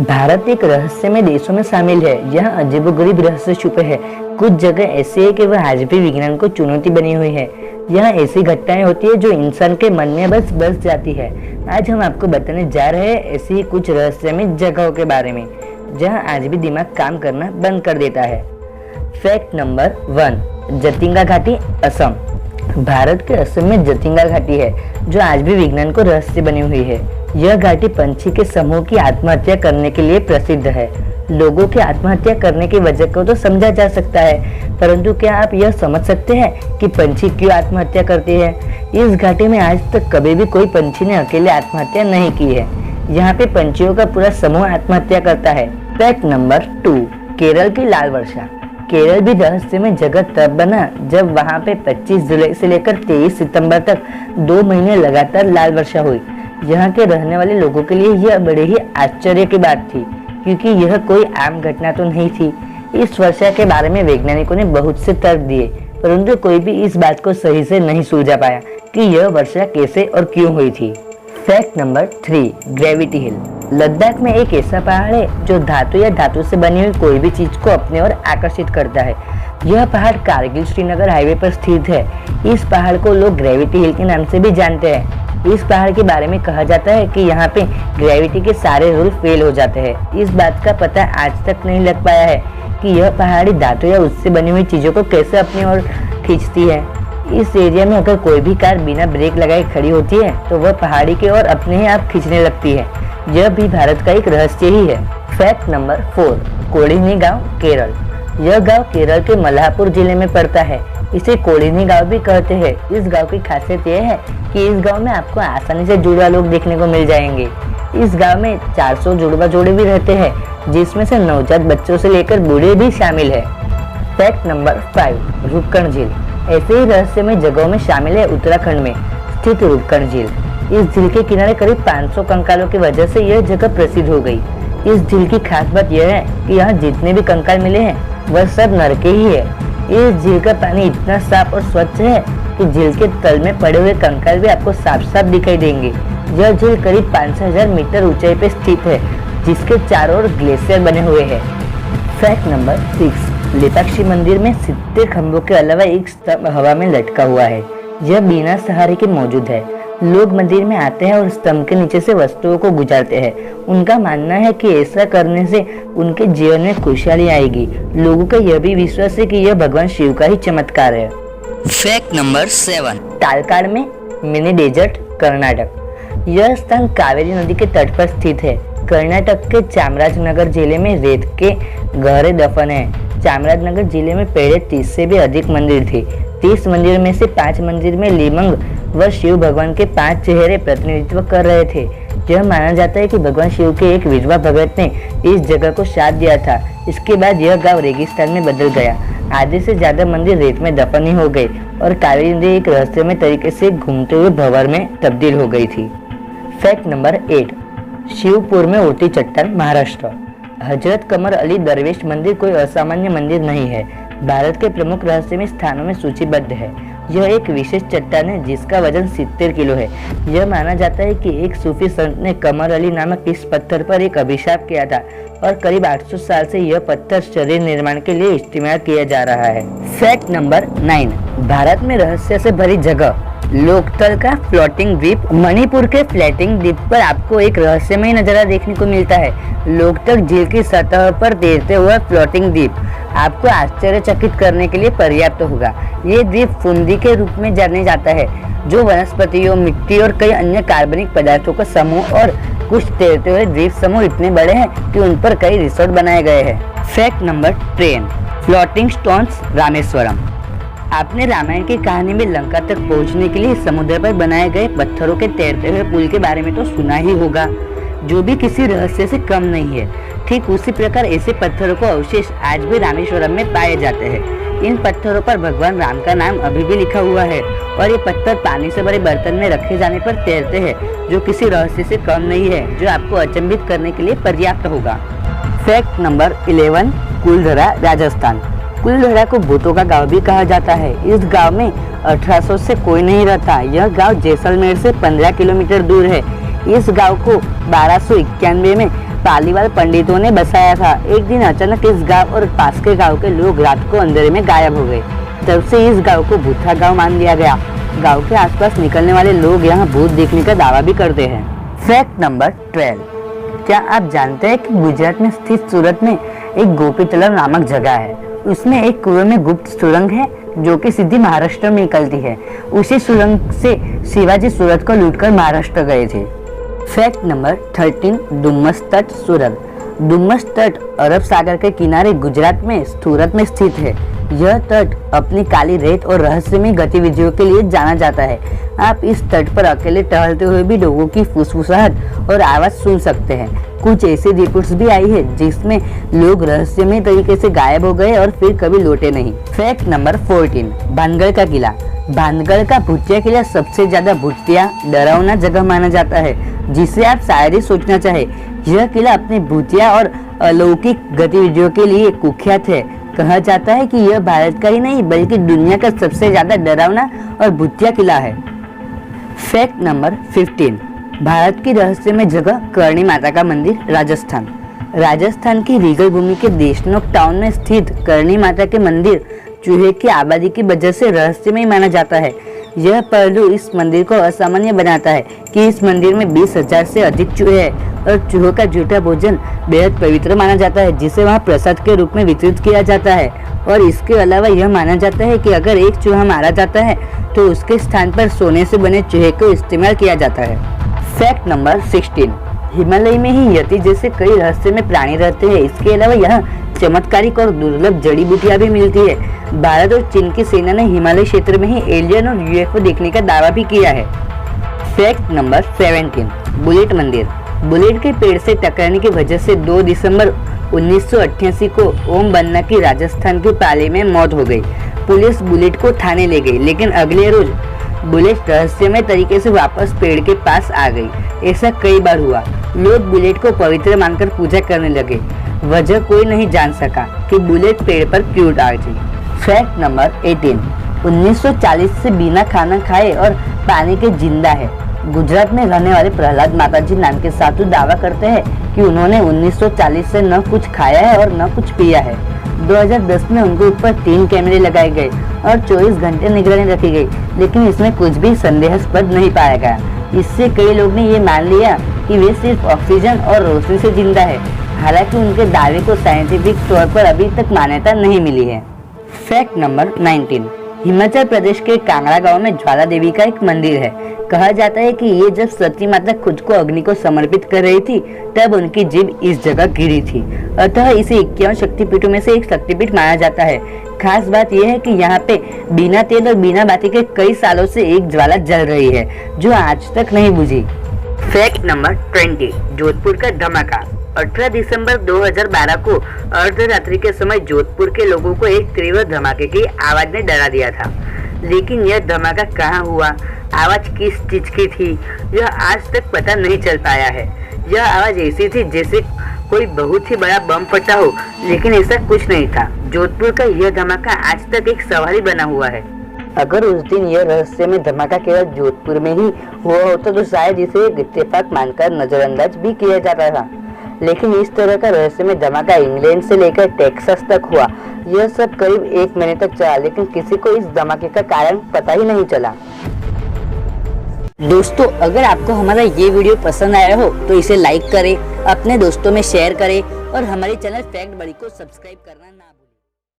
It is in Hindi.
भारत एक रहस्यमय देशों में शामिल है। यहाँ अजीबोगरीब रहस्य छुपे हैं। कुछ जगह ऐसी है कि वह आज भी विज्ञान को चुनौती बनी हुई है। यहाँ ऐसी घटनाएं होती है जो इंसान के मन में बस जाती है। आज हम आपको बताने जा रहे हैं ऐसी ही कुछ रहस्यमय जगहों के बारे में जहाँ आज भी दिमाग काम करना बंद कर देता है। फैक्ट नंबर 1, जतिंगा घाटी, असम। भारत के असम में जतिंगा घाटी है जो आज भी विज्ञान को रहस्य बनी हुई है। यह घाटी पंछी के समूह की आत्महत्या करने के लिए प्रसिद्ध है। लोगों की आत्महत्या करने की वजह को तो समझा जा सकता है, परंतु क्या आप यह समझ सकते हैं कि पंछी क्यों आत्महत्या करती है? इस घाटी में आज तक कभी भी कोई पंछी ने अकेले आत्महत्या नहीं की है। यहाँ पे पंछियों का पूरा समूह आत्महत्या करता है। फैक्ट नंबर 2, केरल की लाल वर्षा। केरल भी रहस्यमय जगह तब बना जब वहाँ पे 25 जुलाई से लेकर 23 सितंबर तक 2 महीने लगातार लाल वर्षा हुई। यहाँ के रहने वाले लोगों के लिए यह बड़े ही आश्चर्य की बात थी, क्योंकि यह कोई आम घटना तो नहीं थी। इस वर्षा के बारे में वैज्ञानिकों ने बहुत से तर्क दिए, परंतु कोई भी इस बात को सही से नहीं सुलझा पाया कि यह वर्षा कैसे और क्यों हुई थी। फैक्ट नंबर 3, ग्रेविटी हिल। लद्दाख में एक ऐसा पहाड़ है जो धातु या धातु से बनी हुई कोई भी चीज को अपने ओर आकर्षित करता है। यह पहाड़ कारगिल श्रीनगर हाईवे पर स्थित है। इस पहाड़ को लोग ग्रेविटी हिल के नाम से भी जानते हैं। इस पहाड़ के बारे में कहा जाता है कि यहाँ पे ग्रेविटी के सारे रूल फेल हो जाते हैं। इस बात का पता आज तक नहीं लग पाया है कि यह पहाड़ी धातु या उससे बनी हुई चीजों को कैसे अपनी ओर खींचती है। इस एरिया में अगर कोई भी कार बिना ब्रेक लगाए खड़ी होती है तो वह पहाड़ी की ओर अपने ही आप खींचने लगती है। यह भी भारत का एक रहस्य ही है। फैक्ट नंबर 4, कोडिनी गांव, केरल। यह गांव केरल के मलहापुर जिले में पड़ता है। इसे कोडिनी गांव भी कहते हैं। इस गांव की खासियत यह है कि इस गांव में आपको आसानी से जुड़वा लोग देखने को मिल जाएंगे। इस गांव में 400 जुड़वा जोड़े भी रहते हैं, जिसमें से नवजात बच्चों से लेकर बूढ़े भी शामिल है। फैक्ट नंबर 5, रूपकण झील। ऐसे ही रहस्यमय जगहों में शामिल है उत्तराखंड में स्थित रूपकण झील। इस झील के किनारे करीब 500 कंकालों की वजह से यह जगह प्रसिद्ध हो गई। इस झील की खास बात यह है कि यहाँ जितने भी कंकाल मिले हैं वह सब नर के ही है। इस झील का पानी इतना साफ और स्वच्छ है कि झील के तल में पड़े हुए कंकाल भी आपको साफ साफ दिखाई देंगे। यह झील करीब 5000 मीटर ऊंचाई पे स्थित है, जिसके चारों ओर ग्लेशियर बने हुए हैं। फैक्ट नंबर 6, लेपाक्षी मंदिर में 70 खंभों के अलावा एक स्तंभ हवा में लटका हुआ है। यह बिना सहारे के मौजूद है। लोग मंदिर में आते हैं और स्तंभ के नीचे से वस्तुओं को गुजारते हैं। उनका मानना है कि ऐसा करने से उनके जीवन में खुशहाली आएगी। लोगों का यह भी विश्वास है कि यह भगवान शिव का ही चमत्कार है। फैक्ट नंबर 7, तालकाड़ में मिनी डेजर्ट, कर्नाटक। यह स्थान कावेरी नदी के तट पर स्थित है। कर्नाटक के चामराजनगर जिले में रेत के गहरे दफन है। चामराजनगर जिले में पहले 30 से भी अधिक मंदिर थे। 30 मंदिर में से 5 मंदिर में लिंग व शिव भगवान के 5 चेहरे प्रतिनिधित्व कर रहे थे। यह माना जाता है कि भगवान शिव के एक विधवा भगत ने इस जगह को साथ दिया था। इसके बाद यह गांव रेगिस्तान में बदल गया। आधे से ज्यादा मंदिर रेत में दफन ही हो गए और कावेरी नदी एक रहस्यमय तरीके से घूमते हुए भंवर में तब्दील हो गई थी। फैक्ट नंबर 8, शिवपुर में उड़ती चट्टान, महाराष्ट्र। हजरत कमर अली दरवेश मंदिर कोई असामान्य मंदिर नहीं है। भारत के प्रमुख रहस्यमय स्थानों में सूचीबद्ध है। यह एक विशेष चट्टान है जिसका वजन 70 किलो है। यह माना जाता है कि एक सूफी संत ने कमर अली नामक इस पत्थर पर एक अभिशाप किया था और करीब 800 साल से यह पत्थर शरीर निर्माण के लिए इस्तेमाल किया जा रहा है। फैक्ट नंबर 9, भारत में रहस्य से भरी जगह, लोकतल का फ्लोटिंग द्वीप। मणिपुर के फ्लोटिंग द्वीप पर आपको एक रहस्यमय नजारा देखने को मिलता है। लोकतक झील की सतह पर तैरते हुए फ्लोटिंग द्वीप आपको आश्चर्यचकित करने के लिए पर्याप्त होगा। ये द्वीप फुंदी के रूप में जाने जाता है, जो वनस्पतियों, मिट्टी और कई अन्य कार्बनिक पदार्थों का समूह और कुछ तैरते हुए द्वीप समूह इतने बड़े हैं कि उन पर कई रिसोर्ट बनाए गए हैं। Fact number 10, floating stones, Rameswaram. आपने रामायण की कहानी में लंका तक पहुंचने के लिए समुद्र पर बनाए गए पत्थरों के तैरते हुए पुल के बारे में तो सुना ही होगा, जो भी किसी रहस्य से कम नहीं है। ठीक उसी प्रकार ऐसे पत्थरों को अवशेष आज भी रामेश्वरम में पाए जाते हैं। इन पत्थरों पर भगवान राम का नाम अभी भी लिखा हुआ है और ये पत्थर पानी से भरे बर्तन में रखे जाने पर तैरते हैं, जो किसी रहस्य से कम नहीं है, जो आपको अचंभित करने के लिए पर्याप्त होगा। Fact number 11, Kuldhara, Rajasthan. कुलधरा को भूतों का गांव भी कहा जाता है। इस गांव में 1800 से कोई नहीं रहता। यह गांव जैसलमेर से 15 किलोमीटर दूर है। इस गांव को 1291 में पालीवाल पंडितों ने बसाया था। एक दिन अचानक इस गांव और पास के गांव के लोग रात को अंधेरे में गायब हो गए। तब से इस गांव को भूथा गांव मान लिया गया। गांव के आसपास निकलने वाले लोग यहाँ भूत देखने का दावा भी करते हैं। Fact number 12। क्या आप जानते हैं कि गुजरात में स्थित सूरत में एक गोपी तलाव नामक जगह है। उसमें एक कुएं में गुप्त सुरंग है जो कि सीधी महाराष्ट्र में निकलती है। उसी सुरंग से शिवाजी सूरत को लूटकर महाराष्ट्र गए थे। Fact number 13। डुम्मस तट सूरत। डुम्मस तट अरब सागर के किनारे गुजरात में सूरत में स्थित है। यह तट अपनी काली रेत और रहस्यमय गतिविधियों के लिए जाना जाता है। आप इस तट पर अकेले टहलते हुए भी लोगों की फुसफुसाहट और आवाज सुन सकते हैं। कुछ ऐसी रिपोर्ट्स भी आई है जिसमें लोग रहस्यमय तरीके से गायब हो गए और फिर कभी लौटे नहीं। Fact number 14। भानगढ़ का किला। भानगढ़ का भूतिया किला सबसे ज्यादा भूतिया डरावना जगह माना जाता है जिसे आप शायद ही सोचना चाहे। यह किला अपने भूतिया और अलौकिक गतिविधियों के लिए कुख्यात है। कहा जाता है कि यह भारत का ही नहीं बल्कि दुनिया का सबसे ज्यादा डरावना और भूतिया किला है। Fact number 15। भारत की रहस्यमय जगह करणी माता का मंदिर राजस्थान। राजस्थान की रीगल भूमि के देशनोक टाउन में स्थित करणी माता के मंदिर चूहे की आबादी की वजह से रहस्यमय माना जाता है। यह पहलू इस मंदिर को असामान्य बनाता है कि इस मंदिर में 20,000 से अधिक चूहे हैं और चूहों का झूठा भोजन बेहद पवित्र माना जाता है जिसे वहां प्रसाद के रूप में वितरित किया जाता है। और इसके अलावा यह माना जाता है कि अगर एक चूहा मारा जाता है तो उसके स्थान पर सोने से बने चूहे को इस्तेमाल किया जाता है। Fact number 16। हिमालय में ही यति जैसे कई रहस्यमय प्राणी रहते हैं। इसके अलावा यहाँ चमत्कारिक और दुर्लभ जड़ी बूटियां भी मिलती है। भारत और चीन की सेना ने हिमालय क्षेत्र में ही एलियन और यूएफओ देखने का दावा भी किया है। Fact number 17। बुलेट मंदिर। बुलेट के पेड़ से टकराने की वजह से 2 दिसंबर 1988 को ओम बन्ना की राजस्थान के पाले में मौत हो गई। पुलिस बुलेट को थाने ले गई लेकिन अगले रोज बुलेट रहस्यमय तरीके से वापस पेड़ के पास आ गई। ऐसा कई बार हुआ। लोग बुलेट को पवित्र मानकर पूजा करने लगे। वजह कोई नहीं जान सका कि बुलेट पेड़ पर क्यों आ गई। Fact number 18। 1940 से बिना खाना खाए और पानी के जिंदा है। गुजरात में रहने वाले प्रहलाद माताजी नाम के साधु दावा करते हैं कि उन्होंने 1940 से न कुछ खाया है और न कुछ पिया है। 2010 में उनके ऊपर 3 कैमरे लगाए गए और 24 घंटे निगरानी रखी गई लेकिन इसमें कुछ भी संदेहास्पद नहीं पाया गया। इससे कई लोग ने ये मान लिया कि वे सिर्फ ऑक्सीजन और रोशनी से जिंदा है। हालांकि उनके दावे को साइंटिफिक तौर पर अभी तक मान्यता नहीं मिली है। Fact number 19। हिमाचल प्रदेश के कांगड़ा गांव में ज्वाला देवी का एक मंदिर है। कहा जाता है कि ये जब सती माता खुद को अग्नि को समर्पित कर रही थी तब उनकी जीभ इस जगह गिरी थी। अतः इसे 51 शक्तिपीठों में से एक शक्तिपीठ माना जाता है। खास बात यह है कि यहाँ पे बिना तेल और बिना बाती के कई सालों से एक ज्वाला जल रही है जो आज तक नहीं बुझी। Fact number 20। जोधपुर का धमाका। 18 दिसंबर 2012 को अर्धरात्रि के समय जोधपुर के लोगों को एक तीव्र धमाके की आवाज ने डरा दिया था। लेकिन यह धमाका कहाँ हुआ, आवाज किस चीज की थी, यह आज तक पता नहीं चल पाया है। यह आवाज ऐसी थी जैसे कोई बहुत ही बड़ा बम फटा हो, लेकिन ऐसा कुछ नहीं था। जोधपुर का यह धमाका आज तक एक सवाल ही बना हुआ है। अगर उस दिन यह रहस्यमय धमाका केवल जोधपुर में ही हुआ होता तो शायद इसे एक इत्तेफाक मानकर नजरअंदाज भी किया जाता था। लेकिन इस तरह का रहस्यमय धमाका इंग्लैंड से लेकर टेक्सास तक हुआ। यह सब करीब 1 महीने तक चला लेकिन किसी को इस धमाके का कारण पता ही नहीं चला। दोस्तों, अगर आपको हमारा ये वीडियो पसंद आया हो तो इसे लाइक करें, अपने दोस्तों में शेयर करें और हमारे चैनल फैक्ट बड़ी को सब्सक्राइब करना ना भूलें।